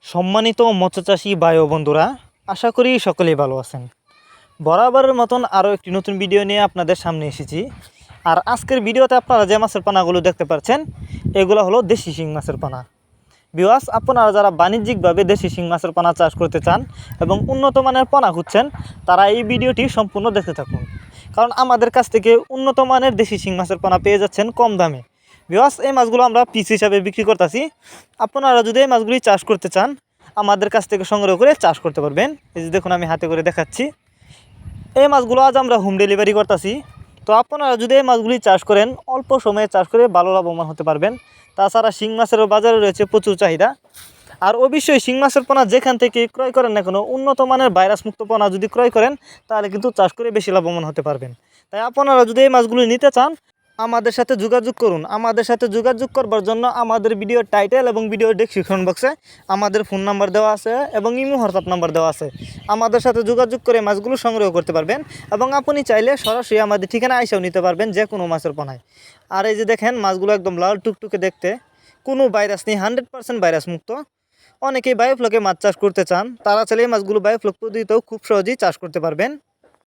সম্মানিত মৎস্যচাষী ভাই ও বন্ধুরা, আশা করি সকলেই ভালো আছেন। বরাবরের মতন আরও একটি নতুন ভিডিও নিয়ে আপনাদের সামনে এসেছি। আর আজকের ভিডিওতে আপনারা যে মাছের পানাগুলো দেখতে পাচ্ছেন, এগুলো হলো দেশি শিং মাছের পানা। ভিউয়ার্স, আপনারা যারা বাণিজ্যিকভাবে দেশি শিং মাছের পানা চাষ করতে চান এবং উন্নত মানের পানা খুঁজছেন, তারা এই ভিডিওটি সম্পূর্ণ দেখতে থাকুন। কারণ আমাদের কাছ থেকে উন্নত মানের দেশি শিং মাছের পানা পেয়ে যাচ্ছেন কম দামে। ভিউয়ার্স, এই মাছগুলো আমরা পিস হিসাবে বিক্রি করতেছি। আপনারা যদি এই মাছগুলি চাষ করতে চান, আমাদের কাছ থেকে সংগ্রহ করে চাষ করতে পারবেন। এই যে দেখুন, আমি হাতে করে দেখাচ্ছি। এই মাছগুলো আজ আমরা হোম ডেলিভারি করতেছি। তো আপনারা যদি এই মাছগুলি চাষ করেন, অল্প সময়ে চাষ করে ভালো লাভবান হতে পারবেন। তাছাড়া শিং মাছেরও বাজারে রয়েছে প্রচুর চাহিদা। আর অবশ্যই শিং মাছের পোনা যেখান থেকে ক্রয় করেন না কোনো, উন্নত মানের ভাইরাসমুক্ত পোনা যদি ক্রয় করেন, তাহলে কিন্তু চাষ করে বেশি লাভবান হতে পারবেন। তাই আপনারা যদি এই মাছগুলি নিতে চান, আমাদের সাথে যোগাযোগ করুন। আমাদের সাথে যোগাযোগ করবার জন্য আমাদের ভিডিওর টাইটেল এবং ভিডিওর ডেসক্রিপশন বক্সে আমাদের ফোন নাম্বার দেওয়া আছে এবং ইমো হোয়াটসঅ্যাপ নাম্বার দেওয়া আছে। আমাদের সাথে যোগাযোগ করে মাছগুলো সংগ্রহ করতে পারবেন এবং আপনি চাইলে সরাসরি আমাদের ঠিকানা আইসাও নিতে পারবেন যে কোনো মাছের পোনায়। আর এই যে দেখেন, মাছগুলো একদম লাল টুকটুকে দেখতে, কোনো ভাইরাস নেই, 100% ভাইরাস মুক্ত। অনেকেই বায়োফ্লকে মাছ চাষ করতে চান, তারা চাইলে এই মাছগুলো বায়োফ্লক পদ্ধতিতেও খুব সহজেই চাষ করতে পারবেন।